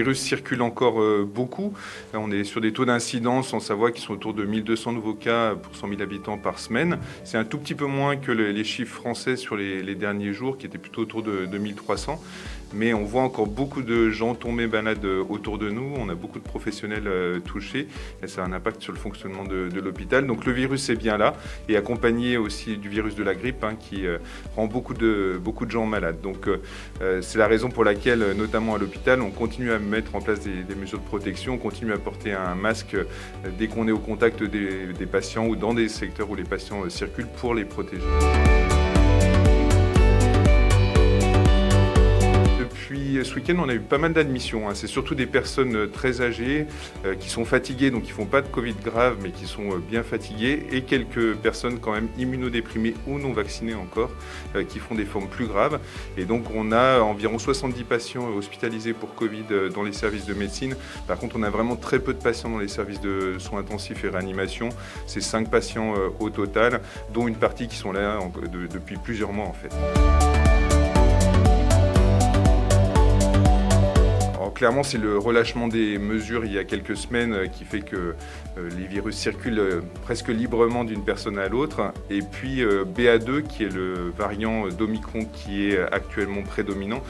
virus circule encore beaucoup. On est sur des taux d'incidence en Savoie qui sont autour de 1200 nouveaux cas pour 100 000 habitants par semaine. C'est un tout petit peu moins que les chiffres français sur les derniers jours, qui étaient plutôt autour de 2300. Mais on voit encore beaucoup de gens tomber malades autour de nous. On a beaucoup de professionnels touchés et ça a un impact sur le fonctionnement de l'hôpital. Donc le virus est bien là et accompagné aussi du virus de la grippe qui rend beaucoup de gens malades. Donc c'est la raison pour laquelle, notamment à l'hôpital, on continue à mettre en place des mesures de protection. On continue à porter un masque dès qu'on est au contact des patients ou dans des secteurs où les patients circulent pour les protéger. Depuis ce week-end, on a eu pas mal d'admissions. C'est surtout des personnes très âgées qui sont fatiguées, donc qui ne font pas de Covid grave, mais qui sont bien fatiguées, et quelques personnes quand même immunodéprimées ou non vaccinées encore, qui font des formes plus graves. Et donc on a environ 70 patients hospitalisés pour Covid dans les services de médecine. Par contre, on a vraiment très peu de patients dans les services de soins intensifs et réanimation. C'est 5 patients au total, dont une partie qui sont là depuis plusieurs mois en fait. Clairement, c'est le relâchement des mesures il y a quelques semaines qui fait que les virus circulent presque librement d'une personne à l'autre. Et puis BA2, qui est le variant d'Omicron qui est actuellement prédominant,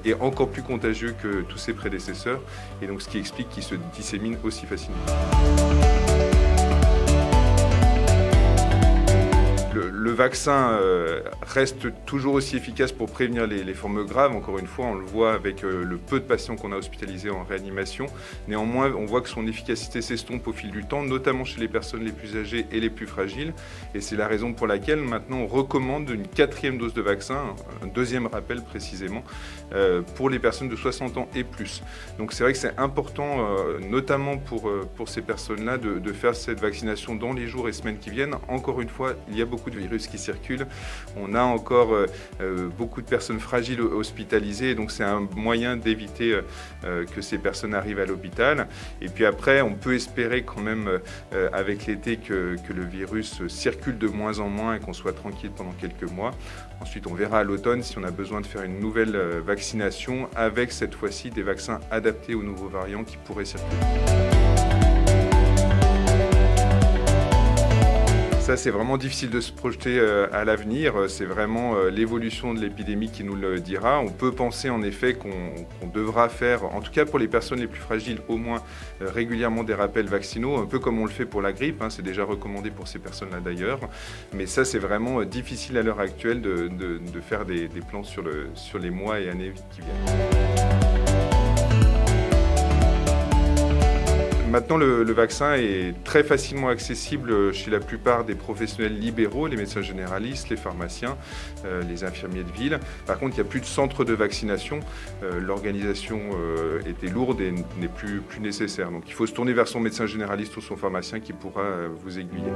est encore plus contagieux que tous ses prédécesseurs. Et donc ce qui explique qu'il se dissémine aussi facilement. Le vaccin reste toujours aussi efficace pour prévenir les formes graves. Encore une fois, on le voit avec le peu de patients qu'on a hospitalisés en réanimation. Néanmoins, on voit que son efficacité s'estompe au fil du temps, notamment chez les personnes les plus âgées et les plus fragiles. Et c'est la raison pour laquelle maintenant on recommande une 4e dose de vaccin, un 2e rappel précisément, pour les personnes de 60 ans et plus. Donc c'est vrai que c'est important, notamment pour ces personnes-là, de faire cette vaccination dans les jours et semaines qui viennent. Encore une fois, il y a beaucoup de virus qui circulent. On a encore beaucoup de personnes fragiles hospitalisées, donc c'est un moyen d'éviter que ces personnes arrivent à l'hôpital. Et puis après, on peut espérer quand même avec l'été que le virus circule de moins en moins et qu'on soit tranquille pendant quelques mois. Ensuite, on verra à l'automne si on a besoin de faire une nouvelle vaccination avec cette fois-ci des vaccins adaptés aux nouveaux variants qui pourraient circuler. Ça, c'est vraiment difficile de se projeter à l'avenir. C'est vraiment l'évolution de l'épidémie qui nous le dira. On peut penser en effet qu'on devra faire, en tout cas pour les personnes les plus fragiles, au moins régulièrement des rappels vaccinaux, un peu comme on le fait pour la grippe. C'est déjà recommandé pour ces personnes-là d'ailleurs. Mais ça, c'est vraiment difficile à l'heure actuelle de faire des plans sur les mois et années qui viennent. Maintenant, le vaccin est très facilement accessible chez la plupart des professionnels libéraux, les médecins généralistes, les pharmaciens, les infirmiers de ville. Par contre, il n'y a plus de centres de vaccination. L'organisation était lourde et n'est plus nécessaire. Donc il faut se tourner vers son médecin généraliste ou son pharmacien qui pourra vous aiguiller.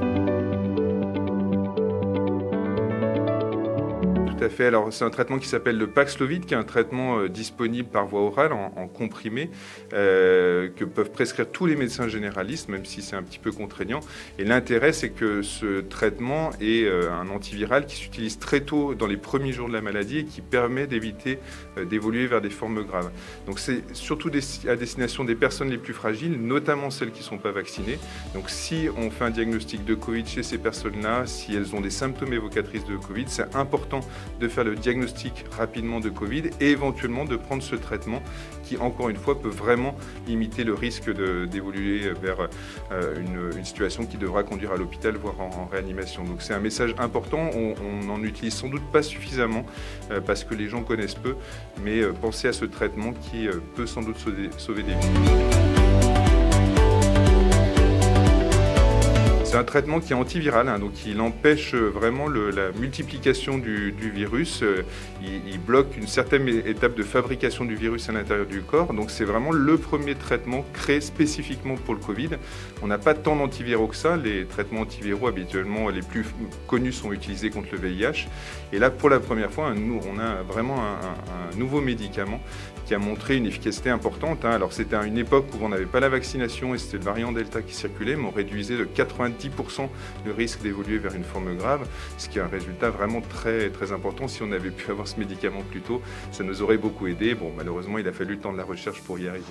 Tout à fait. Alors, c'est un traitement qui s'appelle le Paxlovid, qui est un traitement disponible par voie orale en comprimé, que peuvent prescrire tous les médecins généralistes, même si c'est un petit peu contraignant. Et l'intérêt, c'est que ce traitement est un antiviral qui s'utilise très tôt dans les premiers jours de la maladie et qui permet d'éviter d'évoluer vers des formes graves. Donc, c'est surtout à destination des personnes les plus fragiles, notamment celles qui ne sont pas vaccinées. Donc, si on fait un diagnostic de Covid chez ces personnes-là, si elles ont des symptômes évocatrices de Covid, c'est important de faire le diagnostic rapidement de Covid et éventuellement de prendre ce traitement qui, encore une fois, peut vraiment limiter le risque d'évoluer vers une situation qui devra conduire à l'hôpital, voire en réanimation. Donc c'est un message important, on n'en utilise sans doute pas suffisamment parce que les gens connaissent peu, mais pensez à ce traitement qui peut sans doute sauver des vies. C'est un traitement qui est antiviral, donc il empêche vraiment la multiplication du virus. Il bloque une certaine étape de fabrication du virus à l'intérieur du corps. Donc c'est vraiment le premier traitement créé spécifiquement pour le Covid. On n'a pas tant d'antiviraux que ça. Les traitements antiviraux habituellement les plus connus sont utilisés contre le VIH. Et là, pour la première fois, on a vraiment un nouveau médicament qui a montré une efficacité importante. Alors c'était à une époque où on n'avait pas la vaccination et c'était le variant Delta qui circulait, mais on réduisait de 90% le risque d'évoluer vers une forme grave, ce qui est un résultat vraiment très, très important. Si on avait pu avoir ce médicament plus tôt, ça nous aurait beaucoup aidé. Bon, malheureusement, il a fallu le temps de la recherche pour y arriver.